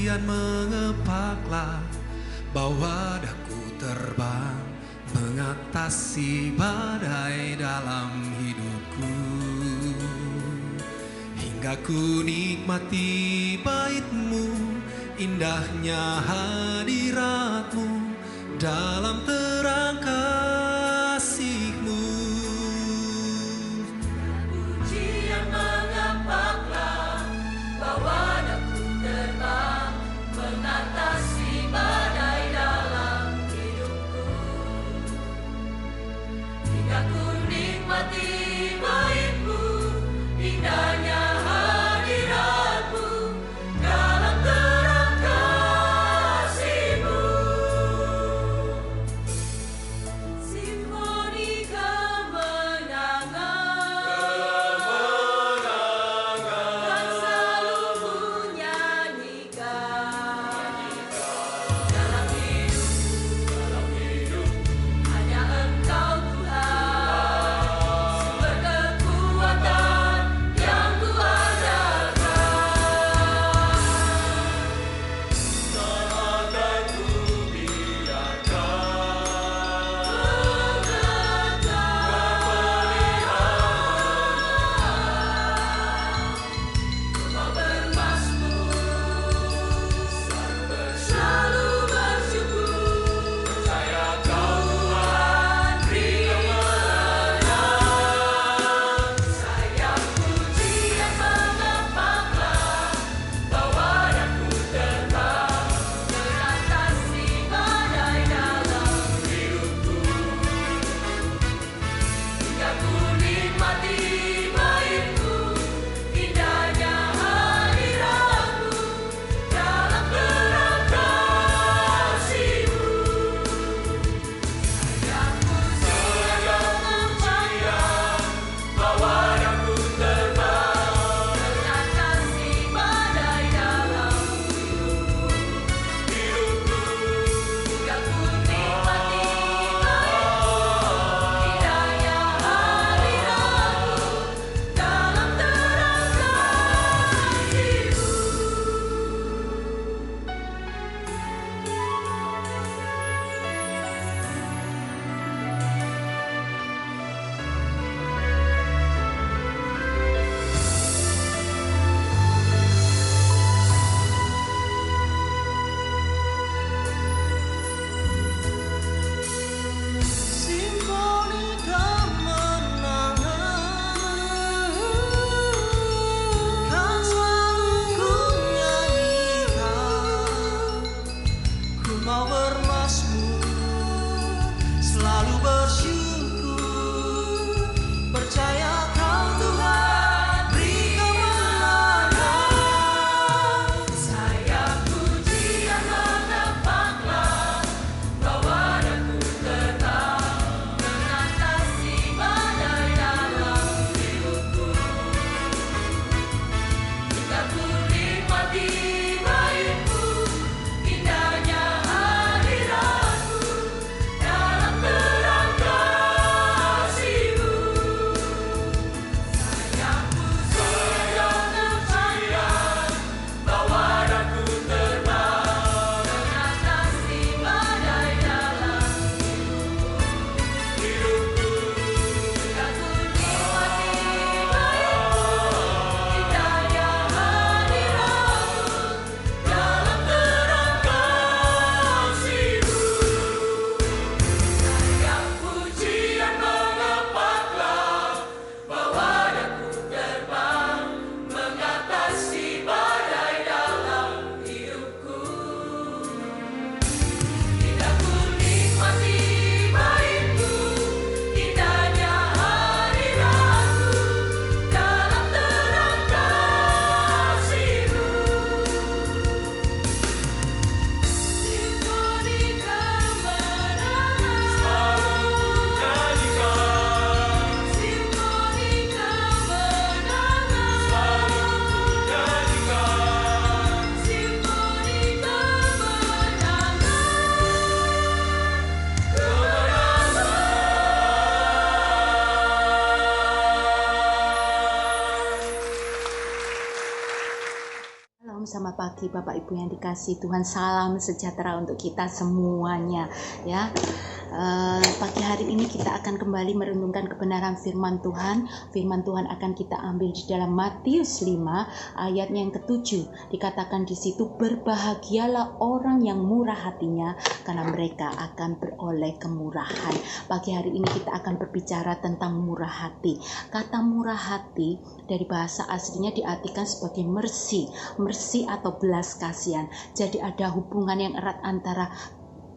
pujian mengepaklah, bawa daku terbang mengatasi badai dalam hidupku. Hingga ku nikmati bait-Mu, indahnya hadirat-Mu dalam terang kasih-Mu. Pujian mengepaklah, bawa daku terbang mengatasi badai dalam hidupku. Hingga ku nikmati bait-Mu, indahnya hadirat-Mu dalam terang kasih-Mu. pagi Bapak Ibu yang dikasihi Tuhan. Salam sejahtera untuk kita semuanya ya. Pagi hari ini kita akan kembali merenungkan kebenaran firman Tuhan. Firman Tuhan akan kita ambil di dalam Matius 5 ayatnya yang ke-7. Dikatakan di situ, berbahagialah orang yang murah hatinya karena mereka akan beroleh kemurahan. Pagi hari ini kita akan berbicara tentang murah hati. Kata murah hati dari bahasa aslinya diartikan sebagai mercy atau belas kasihan. Jadi ada hubungan yang erat antara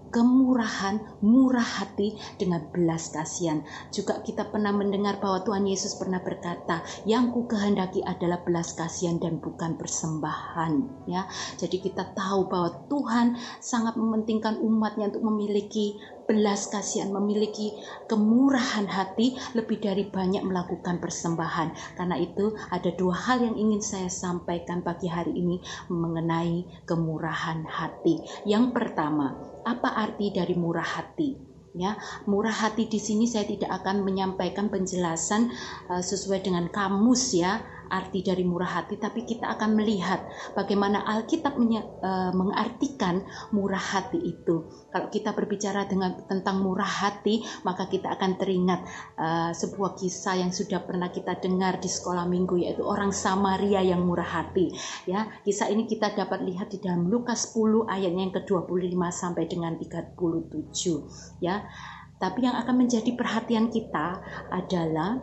kemurahan, murah hati dengan belas kasihan. Juga kita pernah mendengar bahwa Tuhan Yesus pernah berkata, yang ku kehendaki adalah belas kasihan dan bukan persembahan. Ya, jadi kita tahu bahwa Tuhan sangat mementingkan umatnya untuk memiliki belas kasihan, memiliki kemurahan hati lebih dari banyak melakukan persembahan. Karena itu ada dua hal yang ingin saya sampaikan pagi hari ini mengenai kemurahan hati. Yang pertama, apa arti dari murah hati? Ya, murah hati di sini saya tidak akan menyampaikan penjelasan sesuai dengan kamus ya, arti dari murah hati, tapi kita akan melihat bagaimana Alkitab mengartikan murah hati itu. Kalau kita berbicara tentang murah hati, maka kita akan teringat sebuah kisah yang sudah pernah kita dengar di sekolah minggu, yaitu orang Samaria yang murah hati. Ya, kisah ini kita dapat lihat di dalam Lukas 10 ayatnya yang ke-25 sampai dengan 37. Ya, tapi yang akan menjadi perhatian kita adalah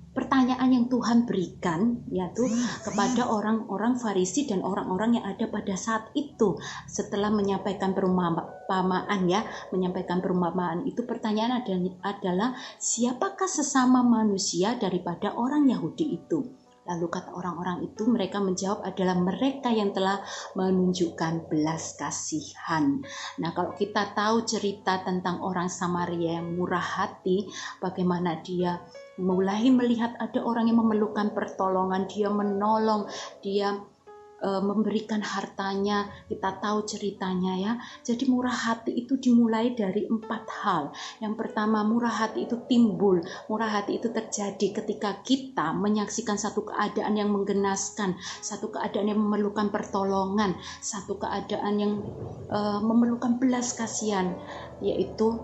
pertanyaan yang Tuhan berikan yaitu kepada orang-orang Farisi dan orang-orang yang ada pada saat itu setelah menyampaikan perumpamaan ya, menyampaikan perumpamaan itu. Pertanyaan adalah siapakah sesama manusia daripada orang Yahudi itu? Lalu kata orang-orang itu, mereka menjawab adalah mereka yang telah menunjukkan belas kasihan. Nah, kalau kita tahu cerita tentang orang Samaria yang murah hati, bagaimana dia mulai melihat ada orang yang memerlukan pertolongan, dia menolong, dia memberikan hartanya. Kita tahu ceritanya ya. Jadi murah hati itu dimulai dari 4 hal. Yang pertama, murah hati itu timbul. Murah hati itu terjadi ketika kita menyaksikan satu keadaan yang menggenaskan, satu keadaan yang memerlukan pertolongan, satu keadaan yang memerlukan belas kasihan, yaitu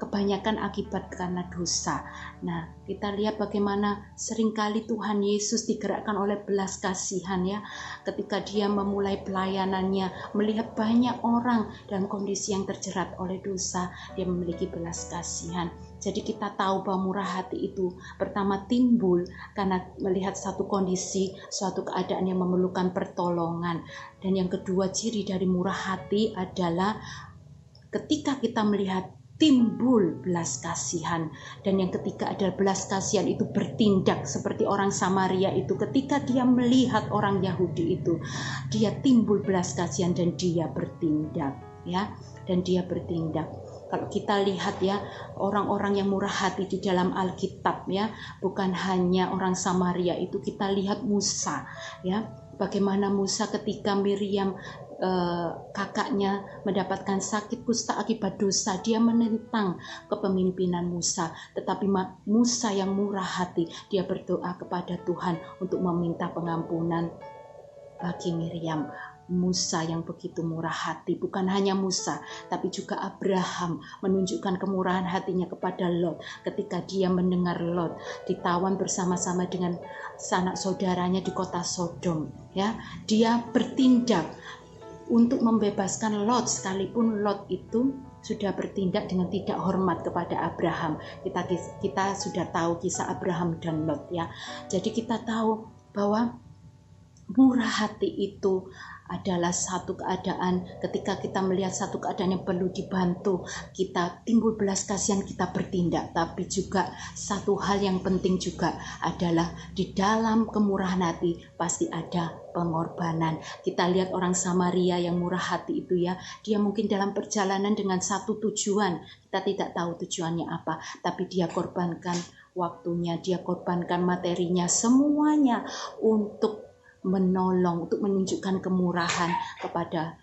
kebanyakan akibat karena dosa. Nah, kita lihat bagaimana seringkali Tuhan Yesus digerakkan oleh belas kasihan ya. Ketika dia memulai pelayanannya, melihat banyak orang dalam kondisi yang terjerat oleh dosa, dia memiliki belas kasihan. Jadi kita tahu bahwa murah hati itu pertama timbul karena melihat satu kondisi, suatu keadaan yang memerlukan pertolongan. Dan yang kedua, ciri dari murah hati adalah ketika kita melihat timbul belas kasihan. Dan yang ketiga adalah belas kasihan itu bertindak seperti orang Samaria itu. Ketika dia melihat orang Yahudi itu, dia timbul belas kasihan dan dia bertindak ya, dan dia bertindak. Kalau kita lihat ya, orang-orang yang murah hati di dalam Alkitab ya, bukan hanya orang Samaria itu, kita lihat Musa ya. Bagaimana Musa ketika Miriam kakaknya mendapatkan sakit kusta akibat dosa, dia menentang kepemimpinan Musa. Tetapi Musa yang murah hati, dia berdoa kepada Tuhan untuk meminta pengampunan bagi Miriam. Musa yang begitu murah hati, bukan hanya Musa, tapi juga Abraham menunjukkan kemurahan hatinya kepada Lot ketika dia mendengar Lot ditawan bersama-sama dengan sanak saudaranya di kota Sodom. Ya, dia bertindak untuk membebaskan Lot, sekalipun Lot itu sudah bertindak dengan tidak hormat kepada Abraham. Kita sudah tahu kisah Abraham dan Lot ya. Jadi kita tahu bahwa murah hati itu adalah satu keadaan ketika kita melihat satu keadaan yang perlu dibantu, kita timbul belas kasihan, kita bertindak. Tapi juga satu hal yang penting juga adalah di dalam kemurahan hati pasti ada pengorbanan. Kita lihat orang Samaria yang murah hati itu ya, dia mungkin dalam perjalanan dengan satu tujuan, kita tidak tahu tujuannya apa, tapi dia korbankan waktunya, dia korbankan materinya, semuanya untuk menolong, untuk menunjukkan kemurahan kepada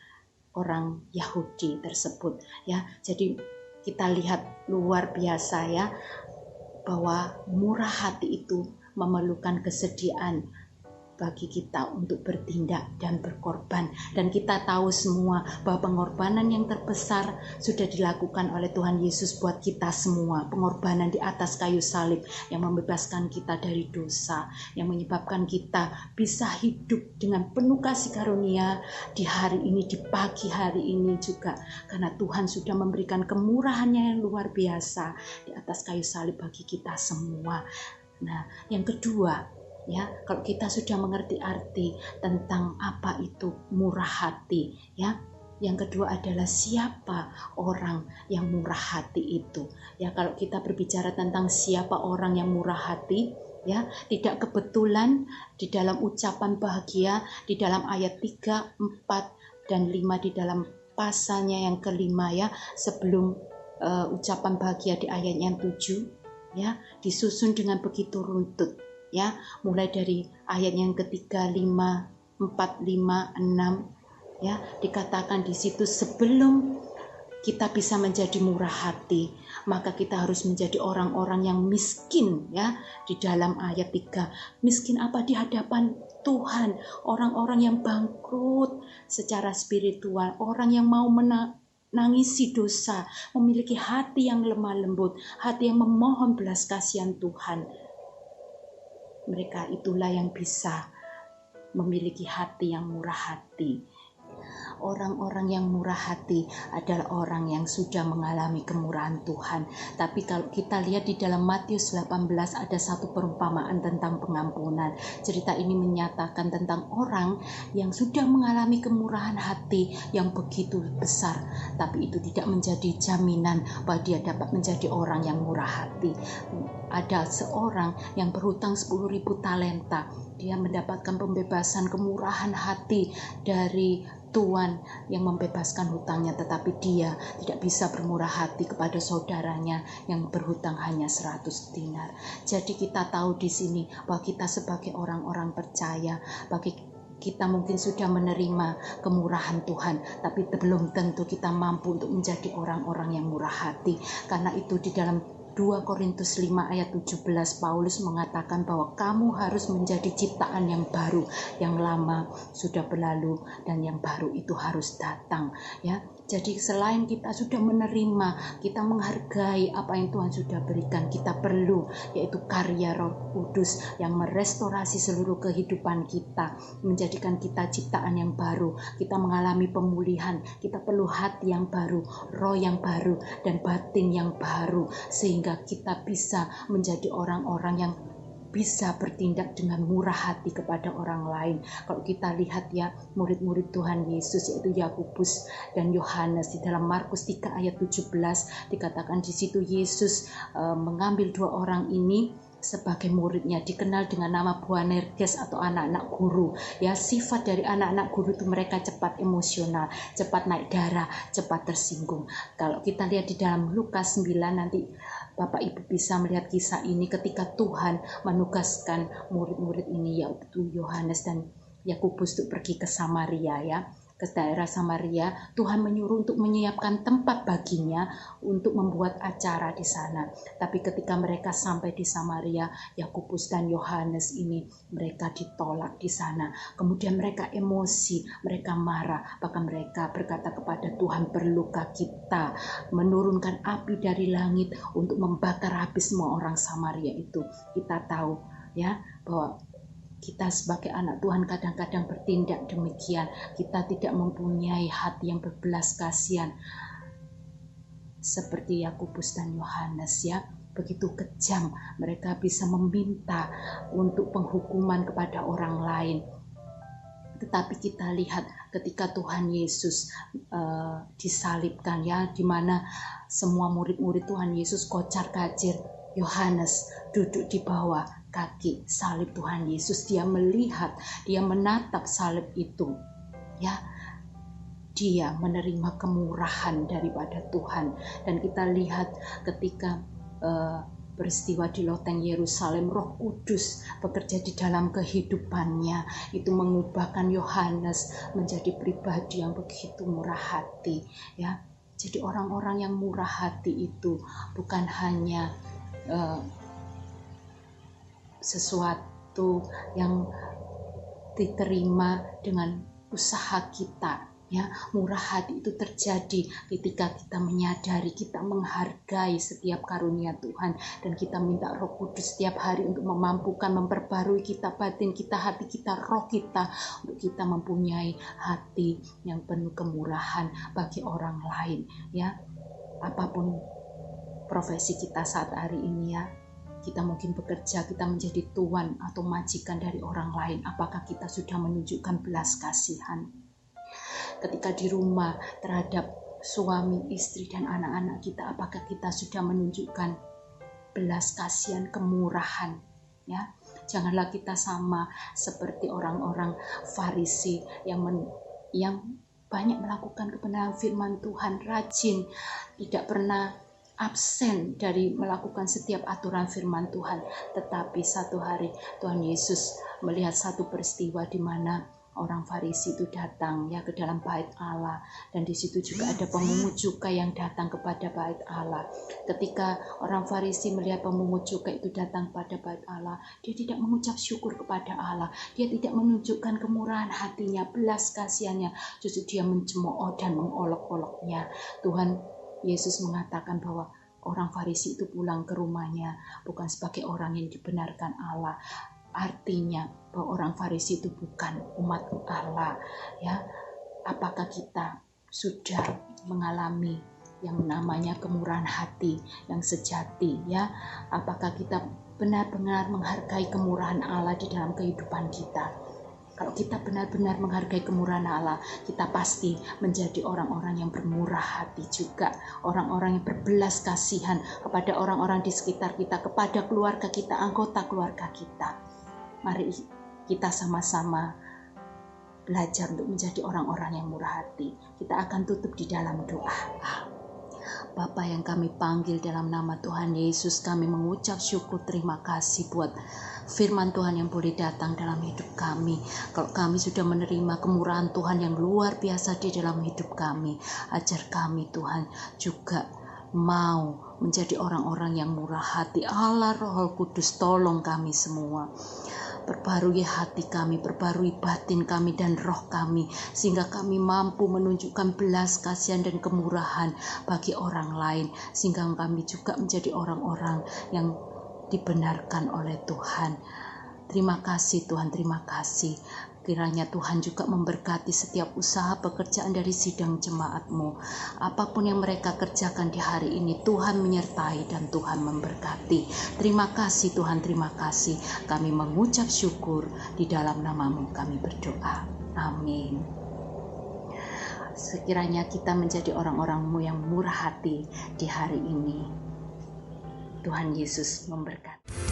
orang Yahudi tersebut ya. Jadi kita lihat luar biasa ya, bahwa murah hati itu memerlukan kesediaan, bagi kita untuk bertindak dan berkorban. Dan kita tahu semua bahwa pengorbanan yang terbesar sudah dilakukan oleh Tuhan Yesus buat kita semua. Pengorbanan di atas kayu salib yang membebaskan kita dari dosa, yang menyebabkan kita bisa hidup dengan penuh kasih karunia di hari ini, di pagi hari ini juga. Karena Tuhan sudah memberikan kemurahannya yang luar biasa di atas kayu salib bagi kita semua. Nah, yang kedua, ya, kalau kita sudah mengerti arti tentang apa itu murah hati, ya, yang kedua adalah siapa orang yang murah hati itu. Ya, kalau kita berbicara tentang siapa orang yang murah hati, ya, tidak kebetulan di dalam ucapan bahagia di dalam ayat 3, 4 dan 5 di dalam pasalnya yang kelima, ya, sebelum ucapan bahagia di ayat yang 7, ya, disusun dengan begitu runtut. Ya, mulai dari ayat yang ketiga, 5, 4, 5, 6, ya, dikatakan di situ sebelum kita bisa menjadi murah hati, maka kita harus menjadi orang-orang yang miskin, ya, di dalam ayat 3. Miskin apa? Di hadapan Tuhan, orang-orang yang bangkrut secara spiritual, orang yang mau menangisi dosa, memiliki hati yang lemah lembut, hati yang memohon belas kasihan Tuhan. Mereka itulah yang bisa memiliki hati yang murah hati. Orang-orang yang murah hati adalah orang yang sudah mengalami kemurahan Tuhan. Tapi kalau kita lihat di dalam Matius 18 ada satu perumpamaan tentang pengampunan. Cerita ini menyatakan tentang orang yang sudah mengalami kemurahan hati yang begitu besar. Tapi itu tidak menjadi jaminan bahwa dia dapat menjadi orang yang murah hati. Ada seorang yang berhutang 10.000 talenta. Dia mendapatkan pembebasan kemurahan hati dari Tuhan yang membebaskan hutangnya, tetapi dia tidak bisa bermurah hati kepada saudaranya yang berhutang hanya 100 dinar. Jadi kita tahu di sini bahwa kita sebagai orang-orang percaya, bagi kita mungkin sudah menerima kemurahan Tuhan, tapi belum tentu kita mampu untuk menjadi orang-orang yang murah hati. Karena itu di dalam 2 Korintus 5 ayat 17 Paulus mengatakan bahwa kamu harus menjadi ciptaan yang baru, yang lama sudah berlalu dan yang baru itu harus datang, ya. Jadi selain kita sudah menerima, kita menghargai apa yang Tuhan sudah berikan, kita perlu yaitu karya Roh Kudus yang merestorasi seluruh kehidupan kita, menjadikan kita ciptaan yang baru. Kita mengalami pemulihan, kita perlu hati yang baru, roh yang baru, dan batin yang baru, sehingga kita bisa menjadi orang-orang yang bisa bertindak dengan murah hati kepada orang lain. Kalau kita lihat, ya, murid-murid Tuhan Yesus yaitu Yakobus dan Yohanes di dalam Markus 3 ayat 17 dikatakan di situ Yesus mengambil 2 orang ini sebagai muridnya, dikenal dengan nama Boanerges atau anak-anak guru. Ya, sifat dari anak-anak guru itu mereka cepat emosional, cepat naik darah, cepat tersinggung. Kalau kita lihat di dalam Lukas 9 nanti Bapak Ibu bisa melihat kisah ini ketika Tuhan menugaskan murid-murid ini yaitu Yohanes dan Yakobus untuk pergi ke Samaria, ya, ke daerah Samaria. Tuhan menyuruh untuk menyiapkan tempat baginya untuk membuat acara di sana. Tapi ketika mereka sampai di Samaria, Yakobus dan Yohanes ini mereka ditolak di sana. Kemudian mereka emosi, mereka marah, bahkan mereka berkata kepada Tuhan, perlukah kita menurunkan api dari langit untuk membakar habis semua orang Samaria itu? Kita tahu, ya, bahwa kita sebagai anak Tuhan kadang-kadang bertindak demikian. Kita tidak mempunyai hati yang berbelas kasihan seperti Yakobus dan Yohanes, ya. Begitu kejam mereka bisa meminta untuk penghukuman kepada orang lain. Tetapi kita lihat ketika Tuhan Yesus disalibkan, ya, di mana semua murid-murid Tuhan Yesus kocar-kacir, Yohanes duduk di bawah kaki salib Tuhan Yesus. Dia melihat, dia menatap salib itu, ya. Dia menerima kemurahan daripada Tuhan. Dan kita lihat ketika peristiwa di loteng Yerusalem, Roh Kudus bekerja di dalam kehidupannya, itu mengubahkan Yohanes menjadi pribadi yang begitu murah hati, ya. Jadi orang-orang yang murah hati itu bukan hanya sesuatu yang diterima dengan usaha kita. Ya, murah hati itu terjadi ketika kita menyadari, kita menghargai setiap karunia Tuhan, dan kita minta Roh Kudus setiap hari untuk memampukan, memperbarui kita, batin kita, hati kita, roh kita, untuk kita mempunyai hati yang penuh kemurahan bagi orang lain. Ya, apapun profesi kita saat hari ini, ya, kita mungkin bekerja, kita menjadi tuan atau majikan dari orang lain. Apakah kita sudah menunjukkan belas kasihan? Ketika di rumah terhadap suami, istri, dan anak-anak kita, apakah kita sudah menunjukkan belas kasihan, kemurahan? Ya, janganlah kita sama seperti orang-orang Farisi yang banyak melakukan kebenaran firman Tuhan, rajin, tidak pernah absen dari melakukan setiap aturan firman Tuhan. Tetapi satu hari Tuhan Yesus melihat satu peristiwa di mana orang Farisi itu datang, ya, ke dalam bait Allah, dan di situ juga ada pemungut cukai yang datang kepada bait Allah. Ketika orang Farisi melihat pemungut cukai itu datang kepada bait Allah, dia tidak mengucap syukur kepada Allah, dia tidak menunjukkan kemurahan hatinya, belas kasihannya, justru dia mencemooh dan mengolok-oloknya. Tuhan Yesus mengatakan bahwa orang Farisi itu pulang ke rumahnya bukan sebagai orang yang dibenarkan Allah. Artinya bahwa orang Farisi itu bukan umat Allah. Ya, apakah kita sudah mengalami yang namanya kemurahan hati yang sejati? Ya, apakah kita benar-benar menghargai kemurahan Allah di dalam kehidupan kita? Kalau kita benar-benar menghargai kemurahan Allah, kita pasti menjadi orang-orang yang bermurah hati juga. Orang-orang yang berbelas kasihan kepada orang-orang di sekitar kita, kepada keluarga kita, anggota keluarga kita. Mari kita sama-sama belajar untuk menjadi orang-orang yang murah hati. Kita akan tutup di dalam doa. Bapa yang kami panggil dalam nama Tuhan Yesus, kami mengucap syukur, terima kasih buat firman Tuhan yang boleh datang dalam hidup kami. Kalau kami sudah menerima kemurahan Tuhan yang luar biasa di dalam hidup kami, ajar kami Tuhan juga mau menjadi orang-orang yang murah hati. Allah Roh Kudus, tolong kami semua. Perbarui hati kami, perbarui batin kami dan roh kami, sehingga kami mampu menunjukkan belas kasihan dan kemurahan bagi orang lain, sehingga kami juga menjadi orang-orang yang dibenarkan oleh Tuhan. Terima kasih Tuhan, terima kasih. Kiranya Tuhan juga memberkati setiap usaha pekerjaan dari sidang jemaat-Mu. Apapun yang mereka kerjakan di hari ini, Tuhan menyertai dan Tuhan memberkati. Terima kasih Tuhan, terima kasih. Kami mengucap syukur, di dalam nama-Mu kami berdoa. Amin. Sekiranya kita menjadi orang-orang-Mu yang murah hati di hari ini. Tuhan Yesus memberkati.